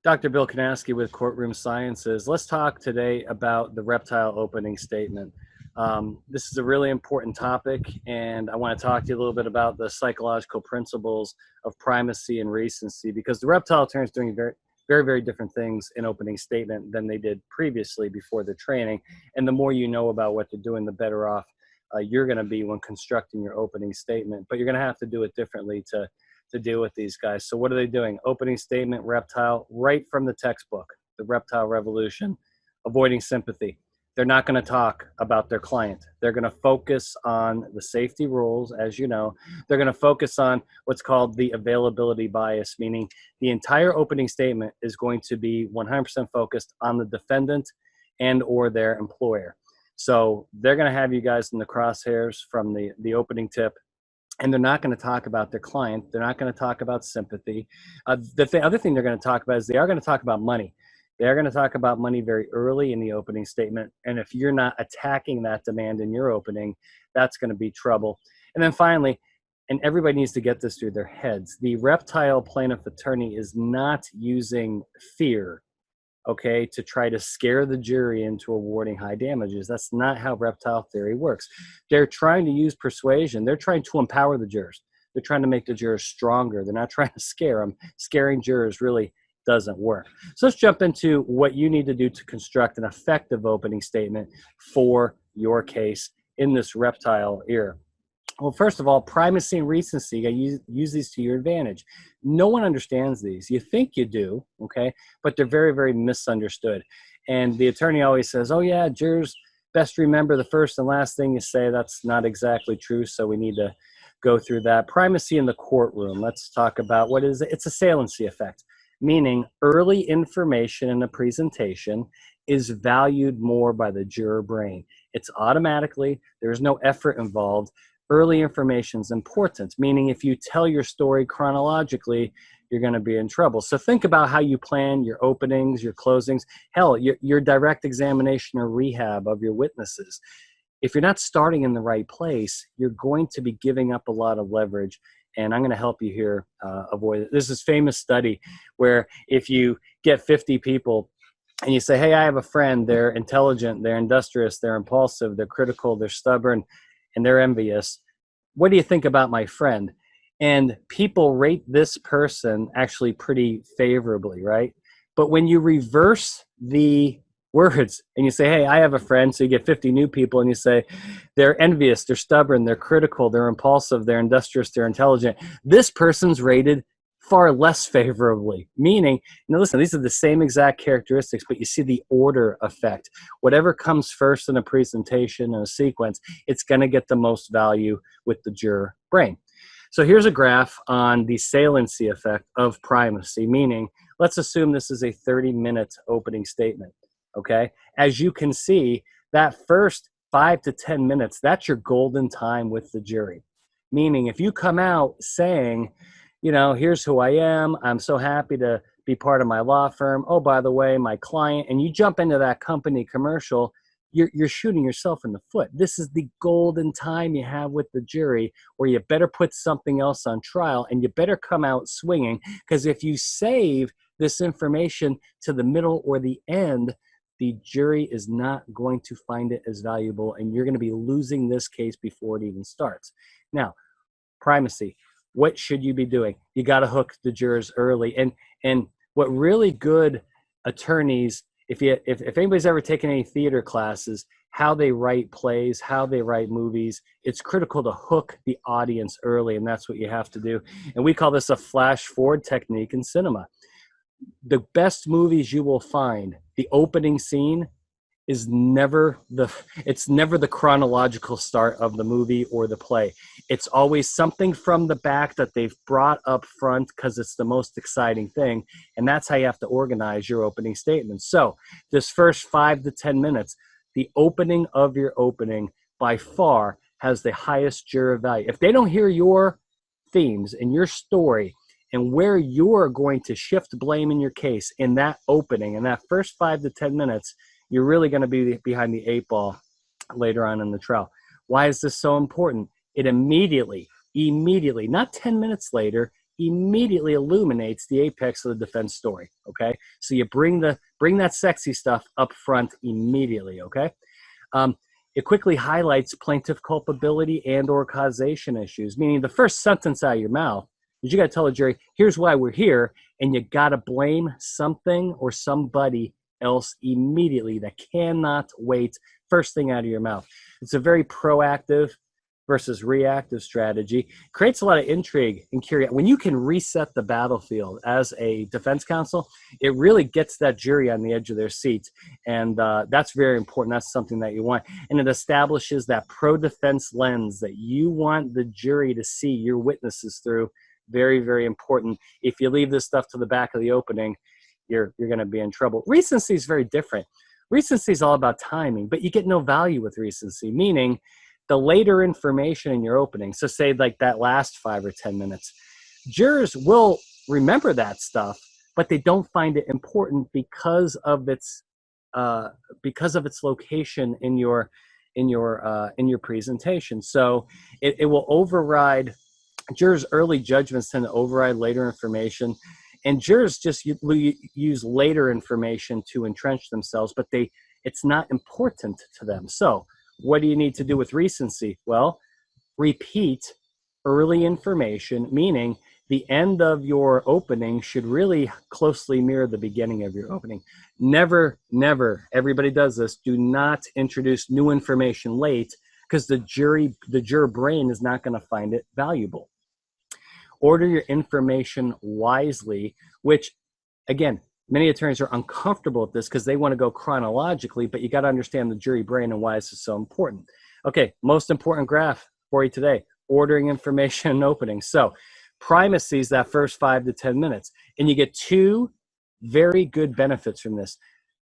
Dr. Bill Kanasky with Courtroom Sciences. Let's talk today about the reptile opening statement. This is a really important topic, and I want to talk to you a little bit about the psychological principles of primacy and recency, because the reptile attorney is doing very different things in opening statement than they did previously before the training. And the more you know about what they're doing, the better off you're going to be when constructing your opening statement. But you're going to have to do it differently to deal with these guys. So what are they doing? Opening statement, reptile, right from the textbook, The Reptile Revolution, avoiding sympathy. They're not going to talk about their client. They're going to focus on the safety rules, as you know. They're going to focus on what's called the availability bias, meaning the entire opening statement is going to be 100% focused on the defendant and or their employer. So they're going to have you guys in the crosshairs from the opening tip. And they're not going to talk about their client. They're not going to talk about sympathy. The other thing they're going to talk about is they are going to talk about money. They are going to talk about money very early in the opening statement. And if you're not attacking that demand in your opening, that's going to be trouble. And then finally, and everybody needs to get this through their heads, the reptile plaintiff attorney is not using fear, okay, to try to scare the jury into awarding high damages. That's not how reptile theory works. They're trying to use persuasion. They're trying to empower the jurors. They're trying to make the jurors stronger. They're not trying to scare them. Scaring jurors really doesn't work. So let's jump into what you need to do to construct an effective opening statement for your case in this reptile era. Well, first of all, primacy and recency, you use these to your advantage. No one understands these. You think you do, okay, but they're very misunderstood. And the attorney always says, oh yeah, jurors best remember the first and last thing you say. That's not exactly true, so we need to go through that. Primacy in the courtroom. Let's talk about what is it. It's a saliency effect, meaning early information in a presentation is valued more by the juror brain. It's automatically, there's no effort involved. Early information is important, meaning if you tell your story chronologically, you're going to be in trouble. So think about how you plan your openings, your closings, hell, your direct examination or rehab of your witnesses. If you're not starting in the right place, you're going to be giving up a lot of leverage. And I'm going to help you here avoid it. There's this famous study where if you get 50 people and you say, hey, I have a friend, they're intelligent, they're industrious, they're impulsive, they're critical, they're stubborn, and they're envious. What do you think about my friend? And people rate this person actually pretty favorably, right? But when you reverse the words and you say, hey, I have a friend, so you get 50 new people and you say, they're envious, they're stubborn, they're critical, they're impulsive, they're industrious, they're intelligent, this person's rated far less favorably, meaning, listen, these are the same exact characteristics, but you see the order effect. Whatever comes first in a presentation and a sequence, it's going to get the most value with the juror brain. So here's a graph on the saliency effect of primacy, meaning let's assume this is a 30-minute opening statement, okay? As you can see, that first 5 to 10 minutes, that's your golden time with the jury, meaning if you come out saying, here's who I am. I'm so happy to be part of my law firm. Oh, by the way, my client, and you jump into that company commercial, you're shooting yourself in the foot. This is the golden time you have with the jury where you better put something else on trial and you better come out swinging, because if you save this information to the middle or the end, the jury is not going to find it as valuable and you're going to be losing this case before it even starts. Now, primacy. What should you be doing? You got to hook the jurors early. And what really good attorneys, if anybody's ever taken any theater classes, how they write plays, how they write movies, it's critical to hook the audience early, and that's what you have to do. And we call this a flash forward technique in cinema. The best movies you will find, the opening scene is never the chronological start of the movie or the play. It's always something from the back that they've brought up front because it's the most exciting thing. And that's how you have to organize your opening statement. So this first 5 to 10 minutes, the opening of your opening by far has the highest juror value. If they don't hear your themes and your story and where you're going to shift blame in your case in that opening, in that first 5 to 10 minutes, you're really going to be behind the 8 ball later on in the trial. Why is this so important? It immediately, not 10 minutes later, immediately illuminates the apex of the defense story, okay? So you bring that sexy stuff up front immediately, okay? It quickly highlights plaintiff culpability and or causation issues, meaning the first sentence out of your mouth is you got to tell the jury, here's why we're here, and you got to blame something or somebody else immediately. That cannot wait. First thing out of your mouth. It's a very proactive versus reactive strategy. Creates a lot of intrigue and curiosity. When you can reset the battlefield as a defense counsel, it really gets that jury on the edge of their seats. And that's very important. That's something that you want. And it establishes that pro-defense lens that you want the jury to see your witnesses through. Very, very important. If you leave this stuff to the back of the opening, you're going to be in trouble. Recency is very different. Recency is all about timing, but you get no value with recency, meaning the later information in your opening, so say like that last 5 or 10 minutes, jurors will remember that stuff, but they don't find it important because of its location in your presentation. So it will override. Jurors' early judgments tend to override later information, and jurors just use later information to entrench themselves, but it's not important to them. So what do you need to do with recency? Well, repeat early information, meaning the end of your opening should really closely mirror the beginning of your opening. Never, everybody does this, do not introduce new information late, because the juror brain is not going to find it valuable. Order your information wisely, which, again, many attorneys are uncomfortable with this because they want to go chronologically, but you got to understand the jury brain and why this is so important. Okay, most important graph for you today, ordering information and opening. So primacy is that first 5 to 10 minutes, and you get 2 very good benefits from this.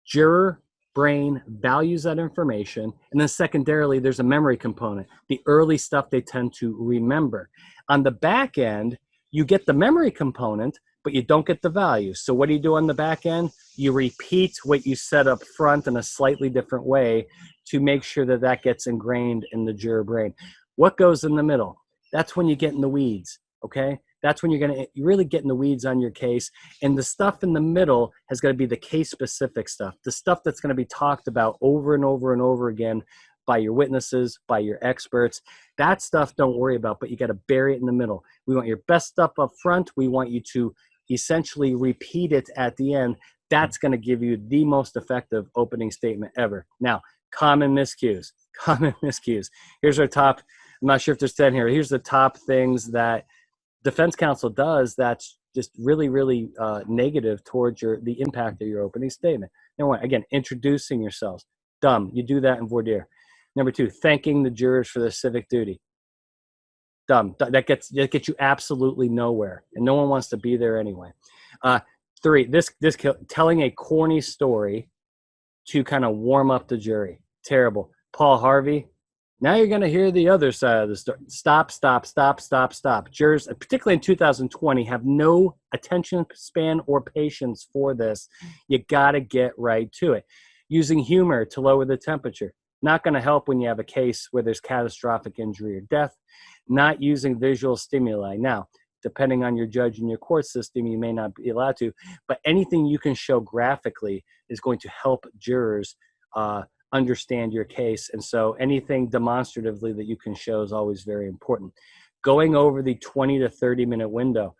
Juror brain values that information, and then secondarily, there's a memory component. The early stuff they tend to remember. On the back end, you get the memory component, but you don't get the value. So what do you do on the back end? You repeat what you said up front in a slightly different way to make sure that that gets ingrained in the juror brain. What goes in the middle? That's when you get in the weeds, okay? That's when you really get in the weeds on your case. And the stuff in the middle has got to be the case-specific stuff, the stuff that's going to be talked about over and over and over again by your witnesses, by your experts. That stuff don't worry about, but you got to bury it in the middle. We want your best stuff up front. We want you to essentially repeat it at the end. That's going to give you the most effective opening statement ever. Now, common miscues. Here's our top, I'm not sure if there's 10 here. Here's the top things that defense counsel does that's just really, really negative towards the impact of your opening statement. Number 1, again, introducing yourselves. Dumb. You do that in voir dire. Number 2, thanking the jurors for their civic duty. Dumb. That gets you absolutely nowhere, and no one wants to be there anyway. 3, this telling a corny story to kind of warm up the jury. Terrible. Paul Harvey. Now you're going to hear the other side of the story. Stop. Jurors, particularly in 2020, have no attention span or patience for this. You got to get right to it. Using humor to lower the temperature. Not going to help when you have a case where there's catastrophic injury or death. Not using visual stimuli. Now, depending on your judge and your court system, you may not be allowed to, but anything you can show graphically is going to help jurors understand your case. And so anything demonstratively that you can show is always very important. Going over the 20 to 30 minute window.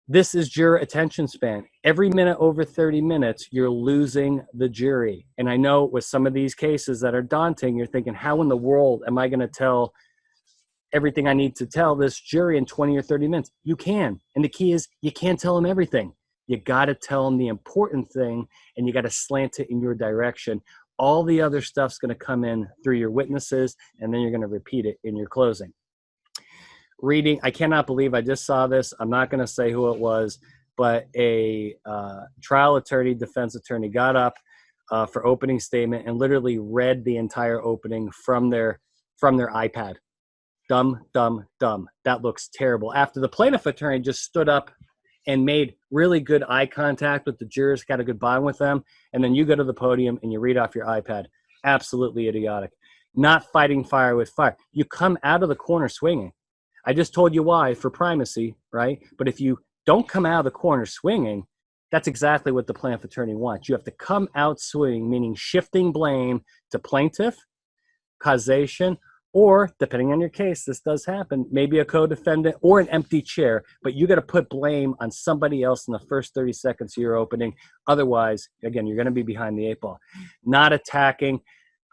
This is juror attention span. Every minute over 30 minutes, you're losing the jury. And I know with some of these cases that are daunting, you're thinking, how in the world am I going to tell everything I need to tell this jury in 20 or 30 minutes? You can. And the key is you can't tell them everything. You got to tell them the important thing, and you got to slant it in your direction. All the other stuff's going to come in through your witnesses, and then you're going to repeat it in your closing. Reading, I cannot believe I just saw this. I'm not going to say who it was, but a trial attorney, defense attorney got up for opening statement and literally read the entire opening from their iPad. Dumb. That looks terrible. After the plaintiff attorney just stood up and made really good eye contact with the jurors, got a good bond with them, and then you go to the podium and you read off your iPad. Absolutely idiotic. Not fighting fire with fire. You come out of the corner swinging. I just told you why for primacy, right? But if you don't come out of the corner swinging, that's exactly what the plaintiff attorney wants. You have to come out swinging, meaning shifting blame to plaintiff, causation, or depending on your case, this does happen, maybe a co-defendant or an empty chair, but you got to put blame on somebody else in the first 30 seconds of your opening. Otherwise, again, you're going to be behind the 8 ball. Not attacking.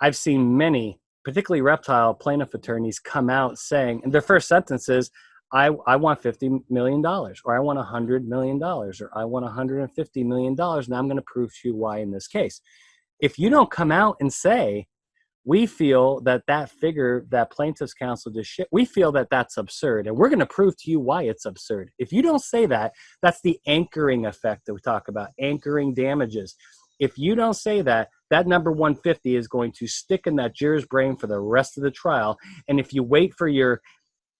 I've seen many, particularly reptile plaintiff attorneys, come out saying, and their first sentence is, I want $50 million, or I want $100 million, or I want $150 million, and I'm going to prove to you why in this case. If you don't come out and say, we feel that that figure that plaintiff's counsel just we feel that that's absurd, and we're going to prove to you why it's absurd. If you don't say that, that's the anchoring effect that we talk about, anchoring damages. If you don't say that, that number 150 is going to stick in that juror's brain for the rest of the trial. And if you wait for your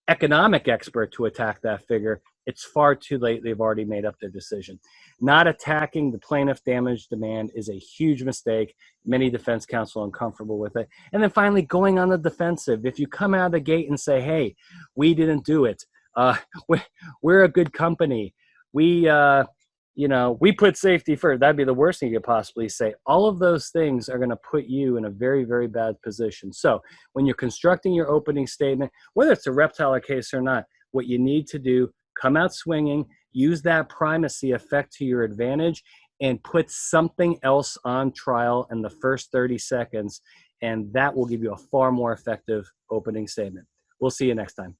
economic expert to attack that figure, it's far too late. They've already made up their decision. Not attacking the plaintiff damage demand is a huge mistake. Many defense counsel are uncomfortable with it. And then finally, going on the defensive. If you come out of the gate and say, hey, we didn't do it. We're a good company. We put safety first. That'd be the worst thing you could possibly say. All of those things are going to put you in a very, very bad position. So when you're constructing your opening statement, whether it's a reptile case or not, what you need to do, come out swinging, use that primacy effect to your advantage, and put something else on trial in the first 30 seconds, and that will give you a far more effective opening statement. We'll see you next time.